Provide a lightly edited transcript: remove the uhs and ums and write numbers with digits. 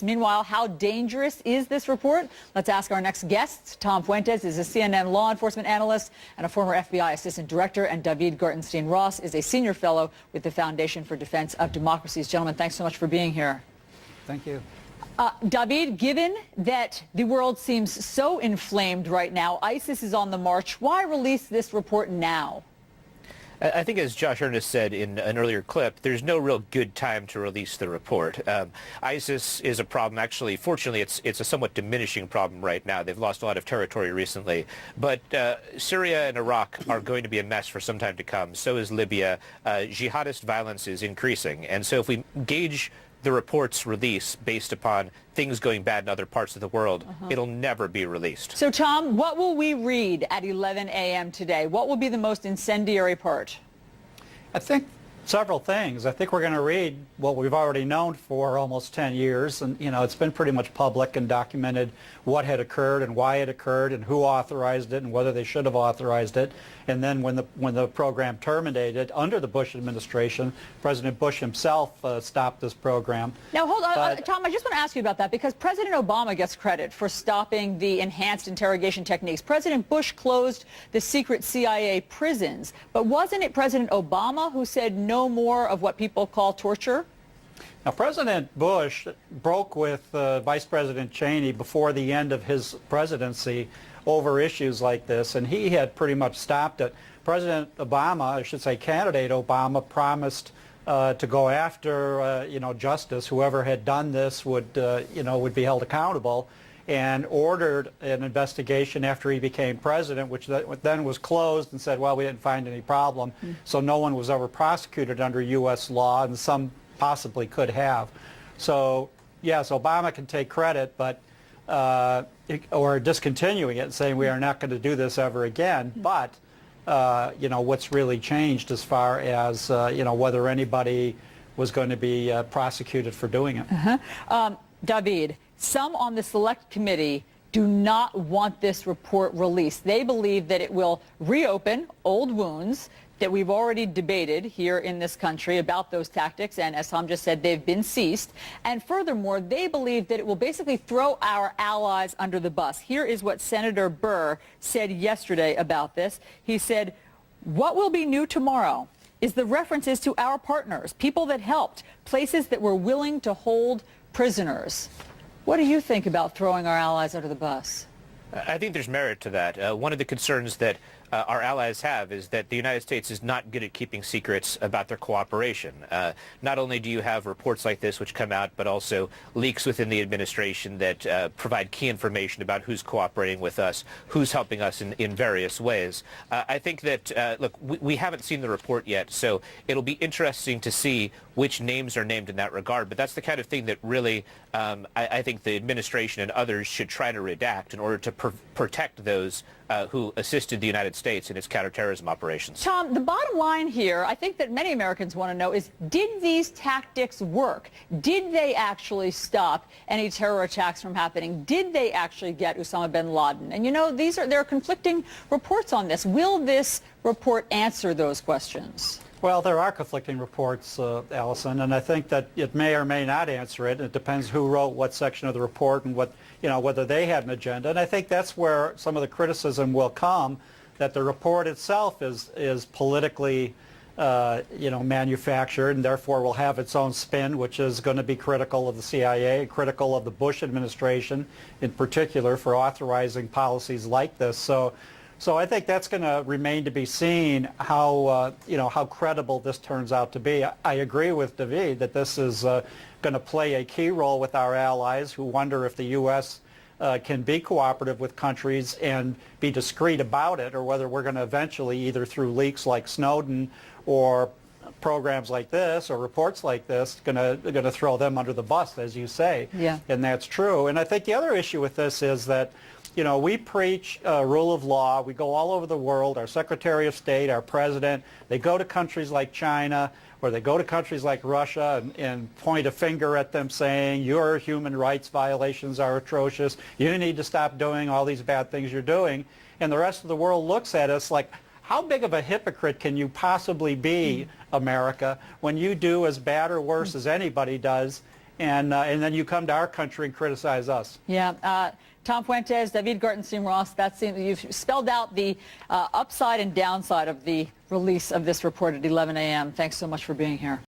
Meanwhile, how dangerous is this report? Let's ask our next guests. Tom Fuentes is a CNN law enforcement analyst and a former FBI assistant director, and David Gartenstein-Ross is a senior fellow with the Foundation for Defense of Democracies. Gentlemen, thanks so much for being here. Thank you. David, given that the world seems so inflamed right now, ISIS is on the march, why release this report now? I think, as Josh Earnest said in an earlier clip, there's no real good time to release the report. ISIS is a problem. Actually, fortunately, it's a somewhat diminishing problem right now. They've lost a lot of territory recently. But Syria and Iraq are going to be a mess for some time to come. So is Libya. Jihadist violence is increasing. And so if we gauge the report's release based upon things going bad in other parts of the world, it'll never be released. So, Tom, what will we read at 11 a.m. today? What will be the most incendiary part? I think several things. I think we're going to read what we've already known for almost 10 years. And, you know, it's been pretty much public and documented what had occurred and why it occurred and who authorized it and whether they should have authorized it. And then when the program terminated under the Bush administration, President Bush himself stopped this program. Now, hold on, Tom, I just want to ask you about that because President Obama gets credit for stopping the enhanced interrogation techniques. President Bush closed the secret CIA prisons, but wasn't it President Obama who said no more of what people call torture? Now, President Bush broke with Vice President Cheney before the end of his presidency over issues like this, and he had pretty much stopped it. President Obama, I should say candidate Obama, promised to go after, justice. Whoever had done this would be held accountable, and ordered an investigation after he became president, which then was closed and said, well, we didn't find any problem. So no one was ever prosecuted under U.S. law, and some possibly could have. So, yes, Obama can take credit, but or discontinuing it and saying we are not going to do this ever again. But, what's really changed as far as, whether anybody was going to be prosecuted for doing it. David, some on the Select Committee do not want this report released. They believe that it will reopen old wounds that we've already debated here in this country about those tactics, and as Tom just said, they've been ceased. And furthermore, they believe that it will basically throw our allies under the bus. Here is what Senator Burr said yesterday about this. He said, what will be new tomorrow is the references to our partners, people that helped, places that were willing to hold prisoners. What do you think about throwing our allies under the bus? I think there's merit to that. One of the concerns that our allies have is that the United States is not good at keeping secrets about their cooperation. Not only do you have reports like this which come out, but also leaks within the administration that provide key information about who's cooperating with us, who's helping us in various ways. I think that, look, we haven't seen the report yet, so it'll be interesting to see which names are named in that regard. But that's the kind of thing that really I think the administration and others should try to redact in order to protect those who assisted the United States in its counterterrorism operations. Tom, the bottom line here, I think that many Americans want to know is, did these tactics work? Did they actually stop any terror attacks from happening? Did they actually get Osama bin Laden? And you know, there are conflicting reports on this. Will this report answer those questions? Well, there are conflicting reports, Allison, and I think that it may or may not answer it. It depends who wrote what section of the report and what, whether they had an agenda. And I think that's where some of the criticism will come, that the report itself is politically, manufactured, and therefore will have its own spin, which is going to be critical of the CIA, critical of the Bush administration in particular for authorizing policies like this. So I think that's going to remain to be seen how credible this turns out to be. I agree with David that this is going to play a key role with our allies who wonder if the U.S. Can be cooperative with countries and be discreet about it, or whether we're going to eventually, either through leaks like Snowden or programs like this or reports like this, going to throw them under the bus, as you say. Yeah. And that's true. And I think the other issue with this is that, we preach rule of law. We go all over the world. Our Secretary of State, our President, they go to countries like China or they go to countries like Russia and point a finger at them saying, your human rights violations are atrocious. You need to stop doing all these bad things you're doing. And the rest of the world looks at us like, how big of a hypocrite can you possibly be, America, when you do as bad or worse as anybody does? and then you come to our country and criticize us. Yeah. Tom Fuentes, David Gartenstein-Ross, you've spelled out the upside and downside of the release of this report at 11 a.m. Thanks so much for being here.